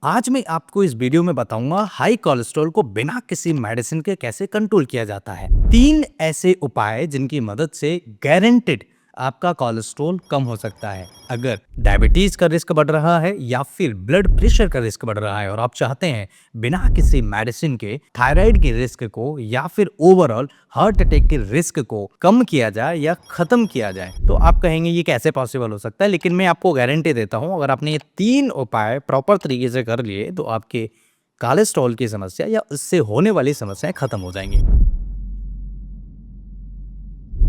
आज मैं आपको इस वीडियो में बताऊंगा हाई कोलेस्ट्रॉल को बिना किसी मेडिसिन के कैसे कंट्रोल किया जाता है। 3 ऐसे उपाय जिनकी मदद से गारंटेड आपका कोलेस्ट्रॉल कम हो सकता है। अगर डायबिटीज का रिस्क बढ़ रहा है या फिर ब्लड प्रेशर का रिस्क बढ़ रहा है और आप चाहते हैं बिना किसी मेडिसिन के थायराइड के रिस्क को या फिर ओवरऑल हार्ट अटैक के रिस्क को कम किया जाए या खत्म किया जाए, तो आप कहेंगे ये कैसे पॉसिबल हो सकता है। लेकिन मैं आपको गारंटी देता हूं, अगर आपने ये 3 उपाय प्रॉपर तरीके से कर लिए तो आपके कोलेस्ट्रॉल की समस्या या इससे होने वाली समस्याएं खत्म हो जाएंगी।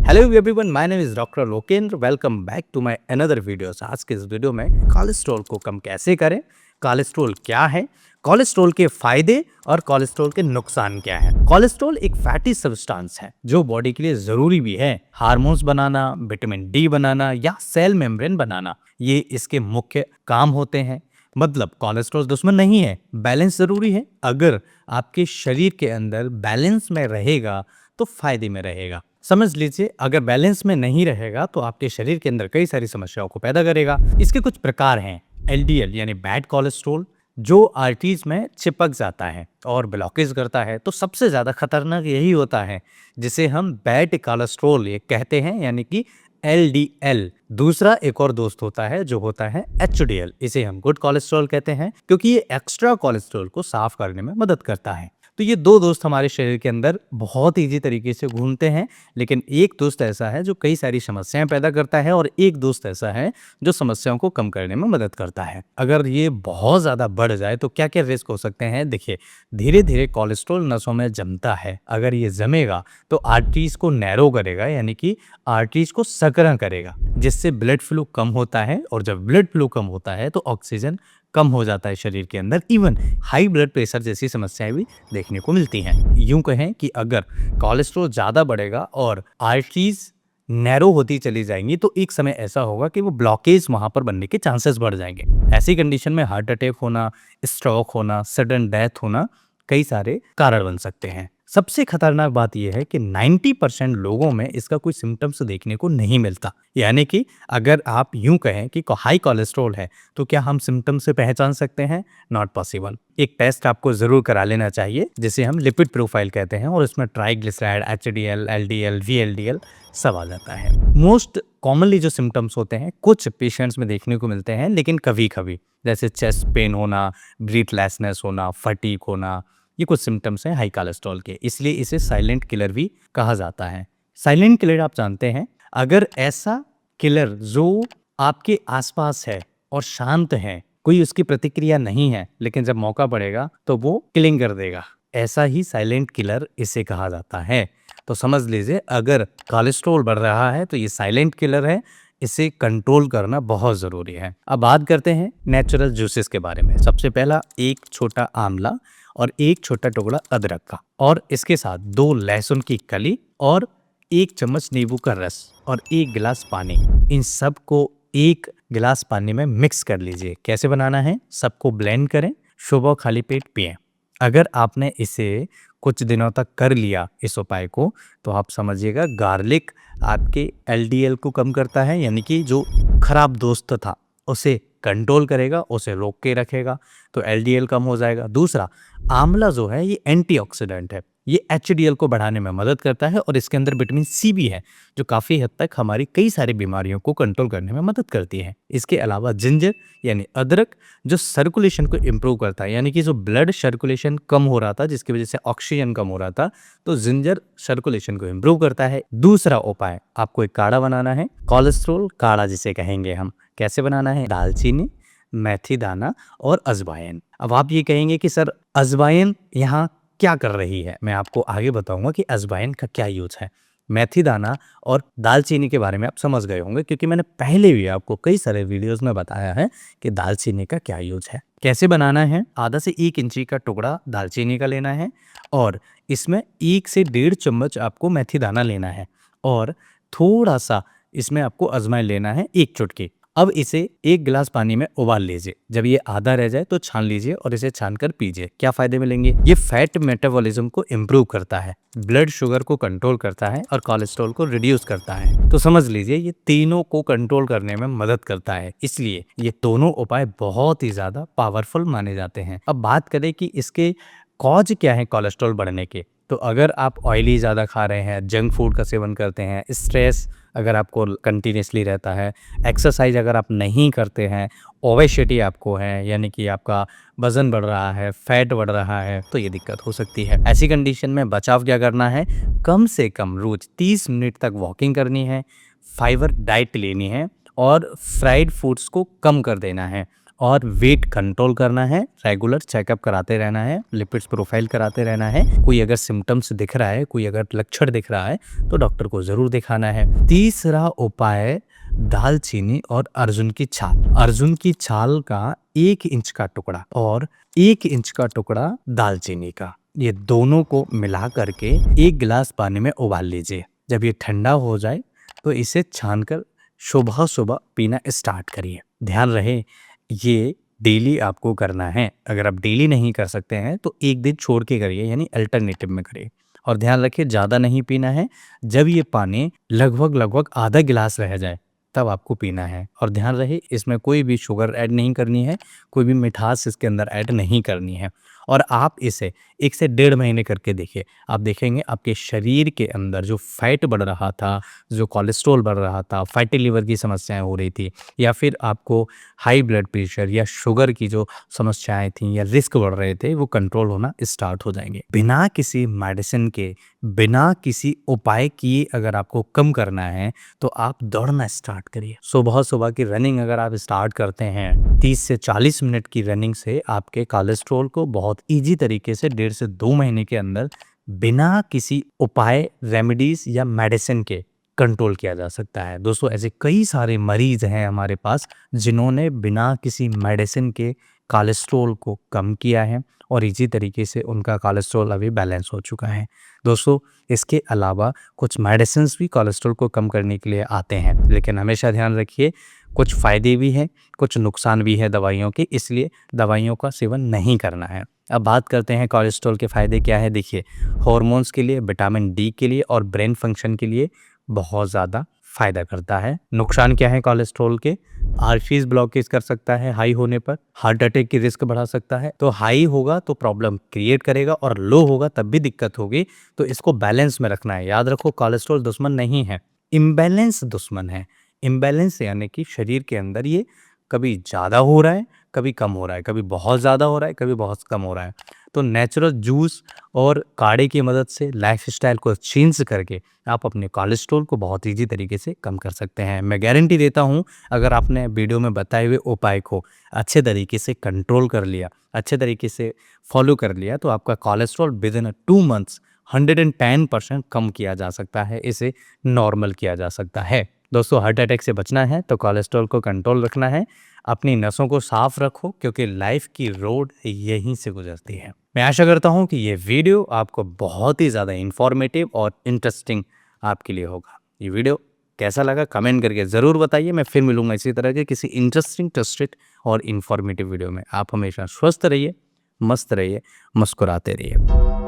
Hello everyone, my name is doctor Lokendra. Welcome back to my another videos. आज के इस वीडियो में कोलेस्ट्रॉल को कम कैसे करें, कोलेस्ट्रॉल क्या है, कोलेस्ट्रॉल के फायदे और कोलेस्ट्रॉल के नुकसान क्या है। कोलेस्ट्रॉल एक फैटी सब्सटेंस है जो बॉडी के लिए जरूरी भी है। हार्मोन्स बनाना, विटामिन डी बनाना या सेल मेम्ब्रेन बनाना, ये इसके मुख्य काम होते हैं। मतलब कोलेस्ट्रॉल दुश्मन नहीं है, बैलेंस जरूरी है। अगर आपके शरीर के अंदर बैलेंस में रहेगा तो फायदे में रहेगा। समझ लीजिए, अगर बैलेंस में नहीं रहेगा तो आपके शरीर के अंदर कई सारी समस्याओं को पैदा करेगा। इसके कुछ प्रकार हैं। एलडीएल यानी बैड कोलेस्ट्रॉल, जो आर्टरीज में चिपक जाता है और ब्लॉकेज करता है। तो सबसे ज़्यादा खतरनाक यही होता है जिसे हम बैड कोलेस्ट्रॉल ये कहते हैं, यानी कि एलडीएल। दूसरा एक और दोस्त होता है जो होता है एचडीएल। इसे हम गुड कोलेस्ट्रॉल कहते हैं क्योंकि ये एक्स्ट्रा कोलेस्ट्रॉल को साफ करने में मदद करता है। तो ये दो दोस्त हमारे शरीर के अंदर बहुत ईजी तरीके से घूमते हैं, लेकिन एक दोस्त ऐसा है जो कई सारी समस्याएं पैदा करता है और एक दोस्त ऐसा है जो समस्याओं को कम करने में मदद करता है। अगर ये बहुत ज़्यादा बढ़ जाए तो क्या क्या रिस्क हो सकते हैं। देखिए, धीरे धीरे कोलेस्ट्रॉल नसों में जमता है। अगर ये जमेगा तो आर्टरीज को नैरो करेगा, यानी कि आर्टरीज को सकरा करेगा, जिससे ब्लड फ्लो कम होता है। और जब ब्लड फ्लो कम होता है तो ऑक्सीजन कम हो जाता है शरीर के अंदर। इवन हाई ब्लड प्रेशर जैसी समस्याएं भी देखने को मिलती हैं। यूं कहें कि अगर कोलेस्ट्रॉल ज़्यादा बढ़ेगा और आर्टरीज नैरो होती चली जाएंगी तो एक समय ऐसा होगा कि वो ब्लॉकेज वहां पर बनने के चांसेस बढ़ जाएंगे। ऐसी कंडीशन में हार्ट अटैक होना, स्ट्रोक होना, सडन डेथ होना कई सारे कारण बन सकते हैं। सबसे खतरनाक बात यह है कि 90% लोगों में इसका कोई सिम्टम्स देखने को नहीं मिलता। यानी कि अगर आप यूं कहें कि हाई कोलेस्ट्रॉल है तो क्या हम सिम्टम से पहचान सकते हैं? Not possible. एक टेस्ट आपको जरूर करा लेना चाहिए जिसे हम लिपिड प्रोफाइल कहते हैं, और इसमें ट्राइग्लिसराइड, एचडीएल, एलडीएल, वीएलडीएल सब आ जाता है। मोस्ट कॉमनली जो सिम्टम्स होते हैं कुछ पेशेंट्स में देखने को मिलते हैं, लेकिन कभी कभी जैसे चेस्ट पेन होना, ब्रीथलेसनेस होना, फटीग होना, ये कुछ सिम्टम्स हैं हाई कोलेस्ट्रॉल के। इसलिए इसे साइलेंट किलर भी कहा जाता है। साइलेंट किलर आप जानते हैं, अगर ऐसा किलर जो आपके आसपास है और शांत है, कोई उसकी प्रतिक्रिया नहीं है, लेकिन जब मौका पड़ेगा तो वो किलिंग कर देगा, ऐसा ही साइलेंट किलर इसे कहा जाता है। तो समझ लीजिए, अगर कोलेस्ट्रॉल बढ़ रहा है तो ये साइलेंट किलर है, इसे कंट्रोल करना बहुत ज़रूरी है। अब बात करते हैं नेचुरल जूसेस के बारे में। सबसे पहला, एक छोटा आंवला और एक छोटा टुकड़ा अदरक का, और इसके साथ 2 लहसुन की कली और 1 चम्मच नींबू का रस और 1 गिलास पानी। इन सब को 1 गिलास पानी में मिक्स कर लीजिए। कैसे बनाना है, सबको ब्लेंड करें, सुबह खाली पेट पिएं। अगर आपने इसे कुछ दिनों तक कर लिया इस उपाय को, तो आप समझिएगा गार्लिक आपके एलडीएल को कम करता है, यानी कि जो खराब दोस्त था उसे कंट्रोल करेगा, उसे रोक के रखेगा, तो एलडीएल कम हो जाएगा। दूसरा, आंवला जो है ये एंटीऑक्सीडेंट है, ये एचडीएल को बढ़ाने में मदद करता है और इसके अंदर विटामिन सी भी है जो काफ़ी हद तक हमारी कई सारी बीमारियों को कंट्रोल करने में मदद करती है। इसके अलावा जिंजर यानी अदरक, जो सर्कुलेशन को इम्प्रूव करता है, यानी कि जो ब्लड सर्कुलेशन कम हो रहा था जिसकी वजह से ऑक्सीजन कम हो रहा था, तो जिंजर सर्कुलेशन को इम्प्रूव करता है। दूसरा उपाय, आपको एक काढ़ा बनाना है, कोलेस्ट्रॉल काढ़ा जिसे कहेंगे हम। कैसे बनाना है, दालचीनी, मेथी दाना और अजवाइन। अब आप ये कहेंगे कि सर अजवाइन यहाँ क्या कर रही है, मैं आपको आगे बताऊंगा कि अजवाइन का क्या यूज है। मेथी दाना और दालचीनी के बारे में आप समझ गए होंगे क्योंकि मैंने पहले भी आपको कई सारे वीडियोस में बताया है कि दालचीनी का क्या यूज है। कैसे बनाना है, आधा से 1 इंची का टुकड़ा दालचीनी का लेना है और इसमें 1 से 1.5 चम्मच आपको मेथी दाना लेना है और थोड़ा सा इसमें आपको अजवाइन लेना है, 1 चुटकी, अब इसे एक गिलास पानी में उबाल लीजिए। जब ये आधा रह जाए तो छान लीजिए और इसे छानकर पीजिए। क्या फायदे मिलेंगे? ये फैट मेटाबॉलिज्म को इम्प्रूव करता है, ब्लड शुगर को कंट्रोल करता है और कोलेस्ट्रॉल को रिड्यूस करता है। तो समझ लीजिए ये तीनों को कंट्रोल करने में मदद करता है, इसलिए ये दोनों उपाय बहुत ही ज्यादा पावरफुल माने जाते हैं। अब बात करें कि इसके कॉज क्या है कोलेस्ट्रॉल बढ़ने के, तो अगर आप ऑयली ज़्यादा खा रहे हैं, जंक फूड का सेवन करते हैं, स्ट्रेस अगर आपको कंटिन्यूसली रहता है, एक्सरसाइज अगर आप नहीं करते हैं, ओबेसिटी आपको है यानी कि आपका वजन बढ़ रहा है, फैट बढ़ रहा है, तो ये दिक्कत हो सकती है। ऐसी कंडीशन में बचाव क्या करना है? कम से कम रोज 30 मिनट तक वॉकिंग करनी है, फाइबर डाइट लेनी है और फ्राइड फूड्स को कम कर देना है और वेट कंट्रोल करना है, रेगुलर चेकअप कराते रहना है, लिपिड्स प्रोफाइल कराते रहना है। कोई अगर सिम्टम्स दिख रहा है, कोई अगर लक्षण दिख रहा है तो डॉक्टर को जरूर दिखाना है। तीसरा उपाय दालचीनी और अर्जुन की छाल। अर्जुन की छाल का 1 इंच का टुकड़ा और 1 इंच का टुकड़ा दालचीनी का, ये दोनों को मिला करके 1 गिलास पानी में उबाल लीजिए। जब ये ठंडा हो जाए तो इसे छानकर सुबह सुबह पीना स्टार्ट करिए। ध्यान रहे ये डेली आपको करना है। अगर आप डेली नहीं कर सकते हैं तो एक दिन छोड़ के करिए, यानी अल्टरनेटिव में करिए। और ध्यान रखिए ज़्यादा नहीं पीना है। जब ये पानी लगभग आधा गिलास रह जाए तब आपको पीना है। और ध्यान रहे इसमें कोई भी शुगर ऐड नहीं करनी है, कोई भी मिठास इसके अंदर ऐड नहीं करनी है। और आप इसे 1 से 1.5 महीने करके देखिए। आप देखेंगे आपके शरीर के अंदर जो फैट बढ़ रहा था, जो कोलेस्ट्रॉल बढ़ रहा था, फैटी लिवर की समस्याएं हो रही थी, या फिर आपको हाई ब्लड प्रेशर या शुगर की जो समस्याएं थी या रिस्क बढ़ रहे थे, वो कंट्रोल होना स्टार्ट हो जाएंगे। बिना किसी मेडिसिन के, बिना किसी उपाय किए अगर आपको कम करना है तो आप दौड़ना स्टार्ट करिए। सुबह सुबह की रनिंग अगर आप स्टार्ट करते हैं, 30 से 40 मिनट की रनिंग से आपके कोलेस्ट्रॉल को बहुत ईजी तरीके से 1.5 से 2 महीने के अंदर बिना किसी उपाय, रेमेडीज या मेडिसिन के कंट्रोल किया जा सकता है। दोस्तों ऐसे कई सारे मरीज हैं हमारे पास जिन्होंने बिना किसी मेडिसिन के कोलेस्ट्रॉल को कम किया है और इसी तरीके से उनका कोलेस्ट्रॉल अभी बैलेंस हो चुका है। दोस्तों इसके अलावा कुछ मेडिसिन्स भी कोलेस्ट्रॉल को कम करने के लिए आते हैं, लेकिन हमेशा ध्यान रखिए कुछ फ़ायदे भी हैं, कुछ नुकसान भी है दवाइयों के, इसलिए दवाइयों का सेवन नहीं करना है। अब बात करते हैं कोलेस्ट्रॉल के फ़ायदे क्या है। देखिए हॉर्मोन्स के लिए, विटामिन डी के लिए और ब्रेन फंक्शन के लिए बहुत ज़्यादा फ़ायदा करता है। नुकसान क्या है कोलेस्ट्रॉल के? आर्टरीज ब्लॉकेज कर सकता है हाई होने पर, हार्ट अटैक की रिस्क बढ़ा सकता है। तो हाई होगा तो प्रॉब्लम क्रिएट करेगा और लो होगा तब भी दिक्कत होगी। तो इसको बैलेंस में रखना है। याद रखो कोलेस्ट्रॉल दुश्मन नहीं है, इम्बैलेंस दुश्मन है। इम्बैलेंस यानी कि शरीर के अंदर ये कभी ज़्यादा हो रहा है, कभी कम हो रहा है, कभी बहुत ज़्यादा हो रहा है, कभी बहुत कम हो रहा है। तो नेचुरल जूस और काढ़े की मदद से लाइफस्टाइल को चेंज करके आप अपने कोलेस्ट्रॉल को बहुत ईजी तरीके से कम कर सकते हैं। मैं गारंटी देता हूँ अगर आपने वीडियो में बताए हुए उपाय को अच्छे तरीके से कंट्रोल कर लिया, अच्छे तरीके से फॉलो कर लिया, तो आपका कोलेस्ट्रॉल विद इन 2 मंथ्स 110% कम किया जा सकता है, इसे नॉर्मल किया जा सकता है। दोस्तों हार्ट अटैक से बचना है तो कोलेस्ट्रॉल को कंट्रोल रखना है, अपनी नसों को साफ रखो क्योंकि लाइफ की रोड यहीं से गुजरती है। मैं आशा करता हूँ कि ये वीडियो आपको बहुत ही ज़्यादा इन्फॉर्मेटिव और इंटरेस्टिंग आपके लिए होगा। ये वीडियो कैसा लगा कमेंट करके ज़रूर बताइए। मैं फिर मिलूंगा इसी तरह के किसी इंटरेस्टिंग, ट्रस्टेड और इन्फॉर्मेटिव वीडियो में। आप हमेशा स्वस्थ रहिए, मस्त रहिए, मुस्कुराते रहिए।